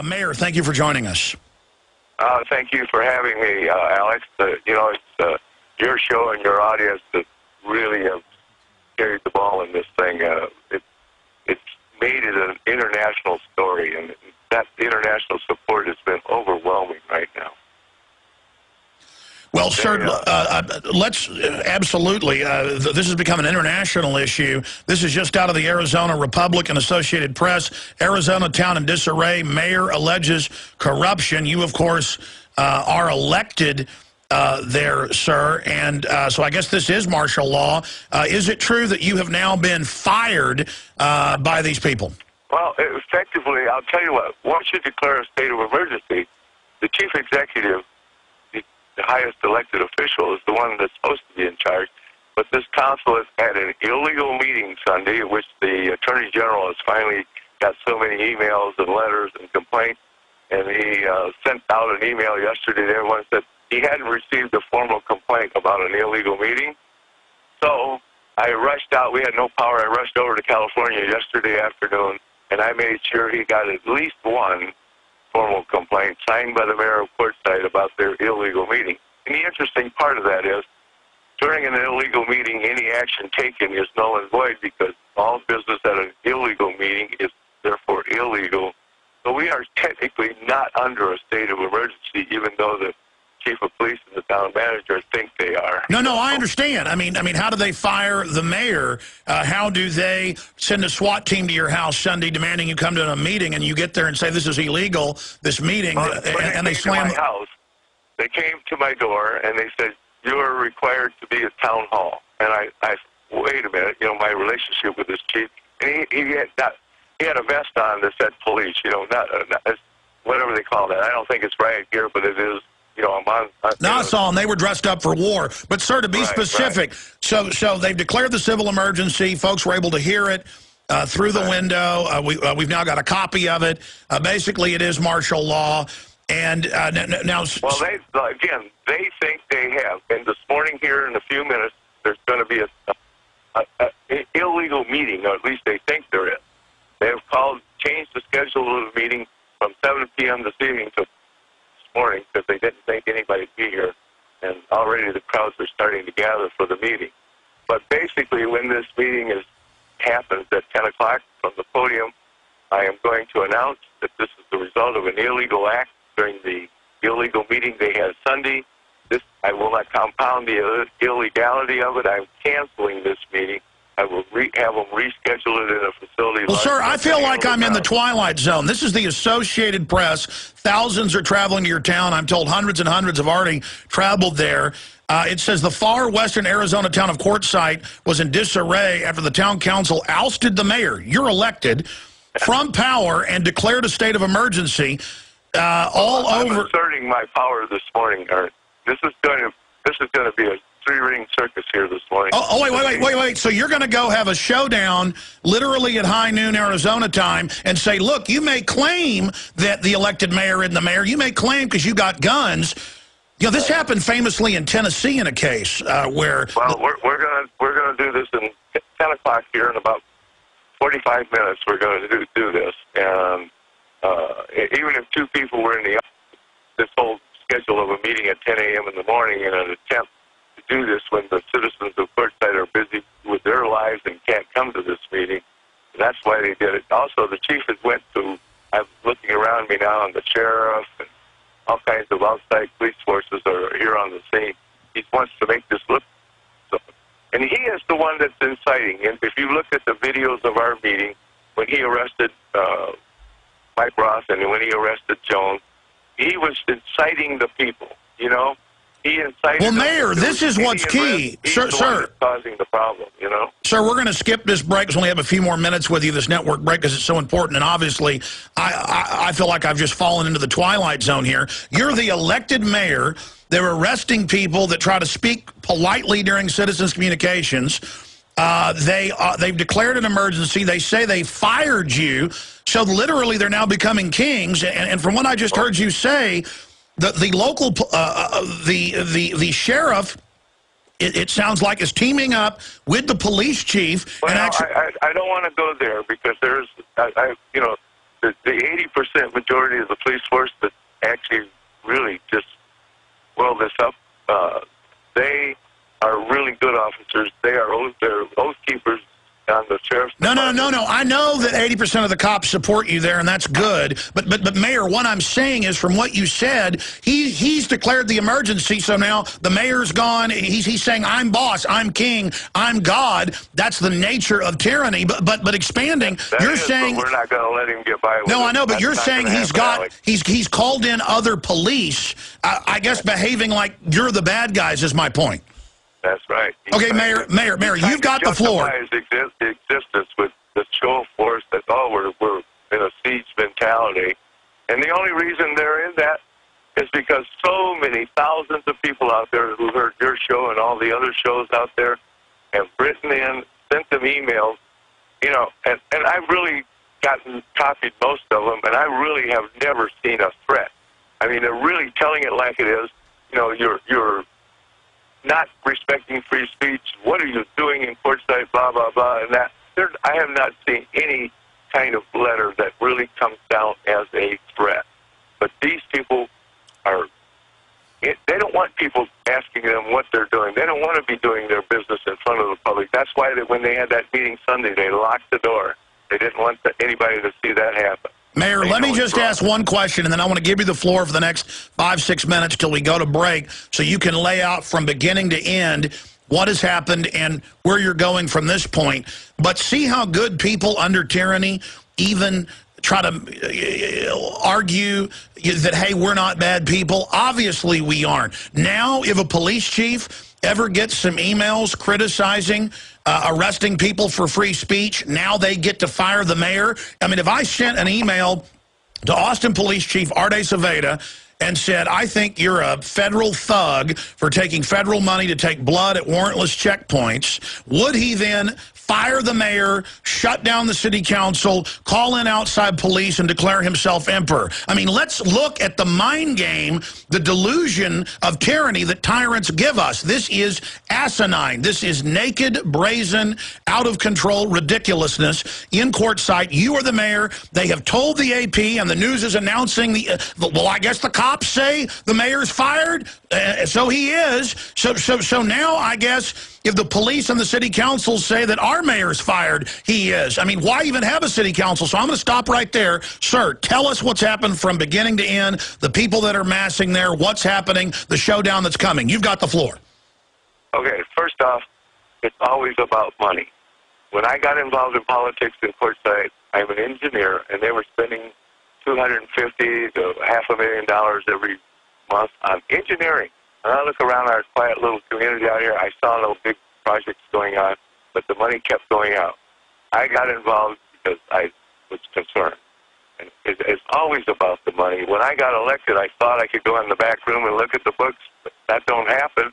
Mayor, thank you for joining us. Thank you for having me, Alex. It's your show and your audience that really have carried the ball in this thing. It's made it an international story, and that international support has been overwhelming right now. Well, sir, let's absolutely. This has become an international issue. This is just out of the Arizona Republican Associated Press. Arizona town in disarray. Mayor alleges corruption. You, of course, are elected there, sir. And so I guess this is martial law. Is it true that you have now been fired by these people? Well, effectively, I'll tell you what. Once you declare a state of emergency, the chief executive, the highest elected official, is the one that's supposed to be in charge. But this council has had an illegal meeting Sunday, in which the Attorney General has finally got so many emails and letters and complaints. And he sent out an email yesterday to everyone that he hadn't received a formal complaint about an illegal meeting. So I rushed out. We had no power. I rushed over to California yesterday afternoon, and I made sure he got at least one formal complaint signed by the mayor of Quartzsite about their illegal meeting. And the interesting part of that is, during an illegal meeting, any action taken is null and void because all business at an illegal meeting is therefore illegal. So we are technically not under a state of emergency, even though the chief of police and the town manager think they are. No, I understand. I mean, how do they fire the mayor? How do they send a SWAT team to your house Sunday demanding you come to a meeting and you get there and say this is illegal, this meeting, and they slam my house? They came to my door and they said, you are required to be at town hall. And I wait a minute, my relationship with this chief, and he had a vest on that said police, not whatever they call that. I don't think it's riot gear, but it is. No, I saw them. They were dressed up for war. But, sir, to be specific, so they've declared the civil emergency. Folks were able to hear it through the window. We've now got a copy of it. Basically, it is martial law. And now... Well, they think they have. And this morning here in a few minutes, there's going to be an illegal meeting, or at least they think there is. They have changed the schedule of the meeting from 7 p.m. this evening to morning because they didn't think anybody would be here, and already the crowds are starting to gather for the meeting. But basically, when this meeting happens at 10 o'clock from the podium, I am going to announce that this is the result of an illegal act during the illegal meeting they had Sunday. I will not compound the illegality of it. I'm canceling this meeting. I will have them reschedule it in a facility. Well, sir, I feel like I'm in the twilight zone. This is the Associated Press. Thousands are traveling to your town. I'm told hundreds and hundreds have already traveled there. It says the far western Arizona town of Quartzsite was in disarray after the town council ousted the mayor. You're elected from power and declared a state of emergency I'm asserting my power this morning, Art. This is going to be a three-ring circus here this morning. Wait. So you're going to go have a showdown literally at high noon Arizona time and say, look, you may claim that the elected mayor isn't the mayor. You may claim because you got guns. This happened famously in Tennessee in a case where... Well, we're going to do this in 10 o'clock here in about 45 minutes. We're going to do this. And even if two people were in the office, this whole schedule of a meeting at 10 a.m. in the morning in an attempt to do this when the citizens of Quartzsite are busy with their lives and can't come to this meeting. That's why they did it. Also, the chief has went to, I'm looking around me now, and the sheriff and all kinds of outside police forces are here on the scene. He wants to make this look so. And he is the one that's inciting. And if you look at the videos of our meeting, when he arrested Mike Ross and when he arrested Jones, he was inciting the people, He incited Well, Mayor, this is what's key. Sir, causing the problem, Sir, we're going to skip this break because we only have a few more minutes with you, this network break, because it's so important. And obviously, I feel like I've just fallen into the twilight zone here. You're the elected mayor. They're arresting people that try to speak politely during citizens' communications. They've declared an emergency. They say they fired you. So literally, they're now becoming kings. And from what I just heard you say, the local, the sheriff, it sounds like is teaming up with the police chief. Well, and actually, I don't want to go there because there's, the 80% majority of the police force that actually really just well this up, they are really good officers. They're oath keepers on the sheriff's department. No. I know that 80% of the cops support you there, and that's good. But Mayor, what I'm saying is, from what you said, he's declared the emergency, so now the mayor's gone. He's saying, I'm boss, I'm king, I'm God. That's the nature of tyranny. But expanding, you're saying... But we're not going to let him get by with it. No, I know, but you're saying he's called in other police, I guess behaving like you're the bad guys is my point. That's right. Okay, Mayor, you've got the floor. His existence with the show of force that, we're in a siege mentality. And the only reason they're in that is because so many thousands of people out there who heard your show and all the other shows out there have written in, sent them emails, and I've really copied most of them, and I really have never seen a threat. I mean, they're really telling it like it is. You're not respecting free speech. What are you doing in Quartzsite, blah, blah, blah, and that. I have not seen any kind of letter that really comes down as a threat. But these people they don't want people asking them what they're doing. They don't want to be doing their business in front of the public. That's why when they had that meeting Sunday, they locked the door. They didn't want anybody to see that happen. Mayor, let me just ask one question, and then I want to give you the floor for the next 5-6 minutes till we go to break, so you can lay out from beginning to end what has happened and where you're going from this point. But see how good people under tyranny even try to argue that, hey, we're not bad people. Obviously we aren't. Now, if a police chief ever gets some emails criticizing arresting people for free speech, now they get to fire the mayor. I mean, if I sent an email to Austin Police Chief Arte Saveda and said, I think you're a federal thug for taking federal money to take blood at warrantless checkpoints, would he then fire the mayor, shut down the city council, call in outside police, and declare himself emperor? I mean, let's look at the mind game, the delusion of tyranny that tyrants give us. This is asinine. This is naked, brazen, out of control ridiculousness in Quartzsite. You are the mayor. They have told the AP, and the news is announcing well, I guess the cops say the mayor's fired. So he is. So now I guess if the police and the city council say that our mayor's fired, he is. I mean, why even have a city council? So I'm going to stop right there. Sir, tell us what's happened from beginning to end, the people that are massing there, what's happening, the showdown that's coming. You've got the floor. Okay, first off, it's always about money. When I got involved in politics in Quartzsite, I'm an engineer, and they were spending $250,000 to $500,000 every month on engineering. And I look around our quiet little community out here, I saw no big projects going on, but the money kept going out. I got involved because I was concerned. And it's always about the money. When I got elected, I thought I could go in the back room and look at the books, but that don't happen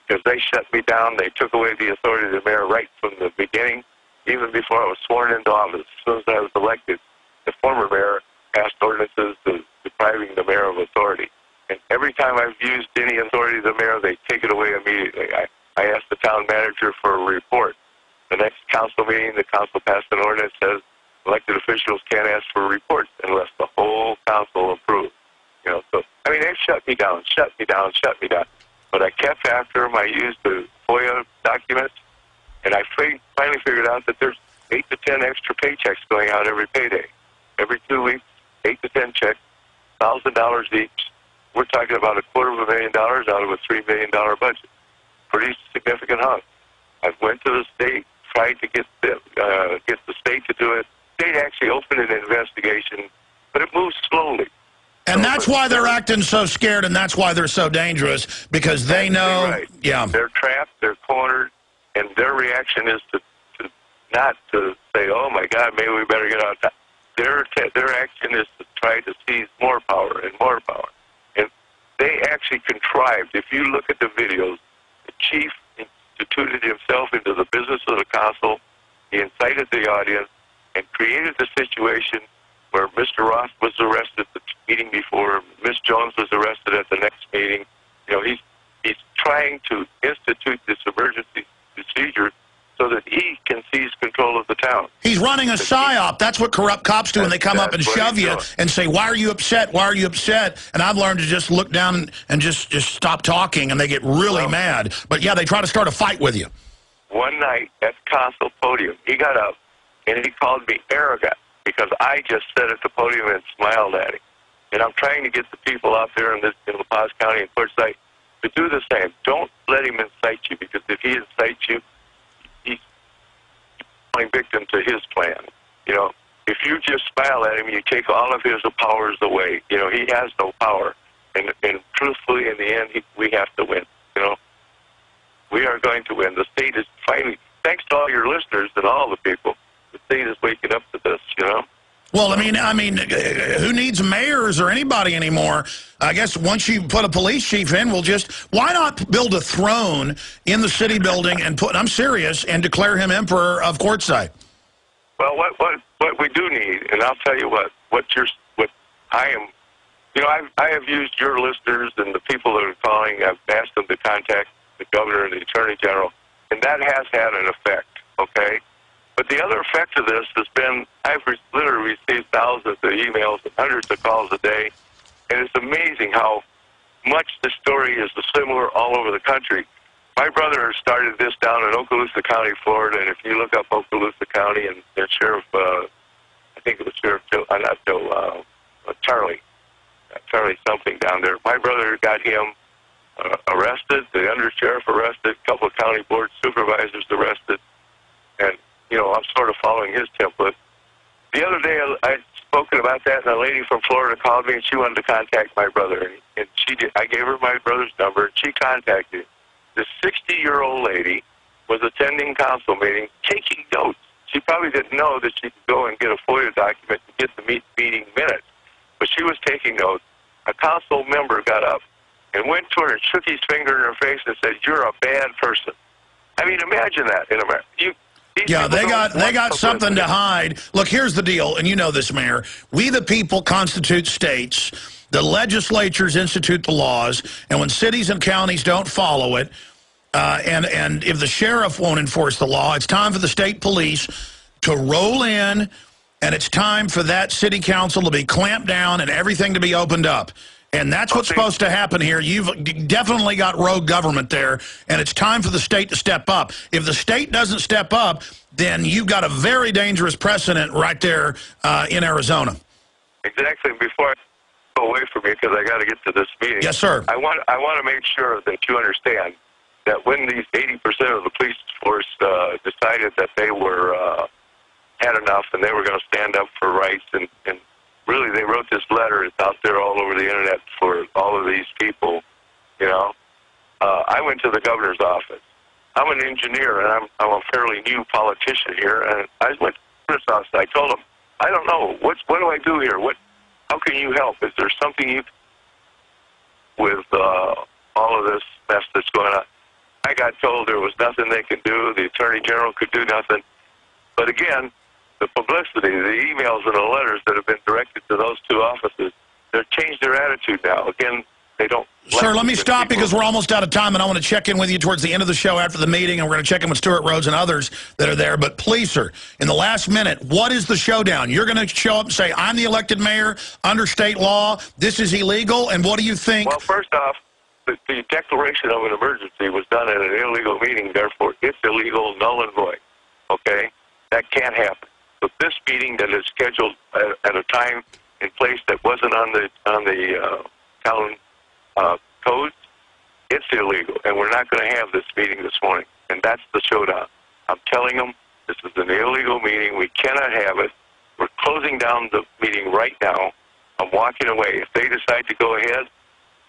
because they shut me down. They took away the authority of the mayor right from the beginning, even before I was sworn into office. As soon as I was elected, the former mayor passed ordinances depriving the mayor of authority. And every time I've used any authority of the mayor, they take it away immediately. I asked the town manager for a report. The next council meeting, the council passed an ordinance that says elected officials can't ask for reports unless the whole council approves. So, I mean, they've shut me down. But I kept after them. I used the FOIA documents, and I finally figured out that there's 8 to 10 extra paychecks going out every payday. Every 2 weeks, 8 to 10 checks, $1,000 each. We're talking about $250,000 out of a $3 million budget. Pretty significant hunk. I went to the state, tried to get the state to do it. The state actually opened an investigation, but it moves slowly. And that's why they're acting so scared, and that's why they're so dangerous, because they know, right. Yeah, they're trapped, they're cornered, and their reaction is to not to say, oh my God, maybe we better get out of town. Their action is to try to seize more power and more power. And they actually contrived, if you look at the videos, the chief instituted himself into the business of the council. He incited the audience and created the situation where Mr. Ross was arrested the meeting before, Ms. Jones was arrested at the next meeting. He's trying to institute this emergency procedure so that he can seize control of the town. He's running a psyop. That's what corrupt cops do when they come up and That's what shove he's you doing. and say, why are you upset? Why are you upset? And I've learned to just look down and just stop talking, and they get really mad. But, yeah, they try to start a fight with you. One night at the council podium, he got up and he called me arrogant because I just sat at the podium and smiled at him. And I'm trying to get the people out there in La Paz County and Quartzsite to do the same. Don't let him incite you, because if he incites you, he's falling victim to his plan. You know, if you just smile at him, you take all of his powers away. You know, he has no power. And truthfully, in the end, we have to win. You know, we are going to win. The state is finally, thanks to all your listeners and all the people, the state is waking up to this, you know. Well, I mean, who needs mayors or anybody anymore? I guess once you put a police chief in, why not build a throne in the city building and I'm serious, and declare him emperor of Quartzsite? Well, what we do need, and I'll tell you what I am, you know, I have used your listeners and the people that are calling. I've asked them to contact the governor and the attorney general, and that has had an effect, okay? But the other effect of this has been, I've literally received thousands of emails and hundreds of calls a day, and it's amazing how much the story is similar all over the country. My brother started this down in Okaloosa County, Florida, and if you look up Okaloosa County and Sheriff, I think it was Sheriff Charlie something down there, my brother got him arrested, the undersheriff arrested, a couple of county board supervisors arrested, and, you know, I'm sort of following his template. The other day I'd spoken about that, and a lady from Florida called me, and she wanted to contact my brother, and she did. I gave her my brother's number, and she contacted him. This 60-year-old lady was attending council meeting, taking notes. She probably didn't know that she could go and get a FOIA document to get the meeting minutes, but she was taking notes. A council member got up and went to her and shook his finger in her face and said, "You're a bad person." I mean, imagine that in America. Yeah, they got something to hide. Look, here's the deal, and you know this, Mayor. We the people constitute states. The legislatures institute the laws, and when cities and counties don't follow it, and if the sheriff won't enforce the law, it's time for the state police to roll in, and it's time for that city council to be clamped down and everything to be opened up. And that's what's supposed to happen here. You've definitely got rogue government there, and it's time for the state to step up. If the state doesn't step up, then you've got a very dangerous precedent right there in Arizona. Exactly. Before I go away from you, because I got to get to this meeting. Yes, sir. I want to make sure that you understand that when these 80% of the police force decided that they were had enough and they were going to stand up for rights, and really they wrote this letter. It's out there all over the internet for all of these people. You know, I went to the governor's office. I'm an engineer, and I'm a fairly new politician here, and I went to the governor's office. I told him, I don't know, what do I do here? How can you help? Is there something you with all of this mess that's going on? I got told there was nothing they could do. The attorney general could do nothing. But again, the publicity, the emails and the letters that have been directed to those two offices, they've changed their attitude now. Again, they don't... Sir, let me stop because we're almost out of time, and I want to check in with you towards the end of the show after the meeting, and we're going to check in with Stuart Rhodes and others that are there. But please, sir, in the last minute, what is the showdown? You're going to show up and say, I'm the elected mayor under state law, this is illegal, and what do you think? Well, first off, the declaration of an emergency was done at an illegal meeting, therefore it's illegal, null and void. Okay? That can't happen. But this meeting that is scheduled at a time and place that wasn't on the town codes, it's illegal, and we're not going to have this meeting this morning. And that's the showdown. I'm telling them this is an illegal meeting. We cannot have it. We're closing down the meeting right now. I'm walking away. If they decide to go ahead,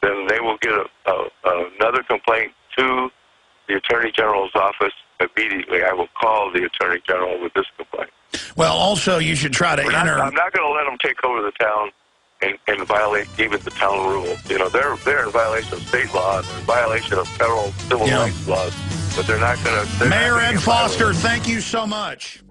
then they will get another complaint to the Attorney General's office immediately. I will call the Attorney General with this complaint. Well, also, you should try to enter... I'm not going to let them take over the town and violate even the town rules. You know, they're in violation of state law, in violation of federal civil rights laws, but they're not going to... Mayor Ed Foster, thank you so much.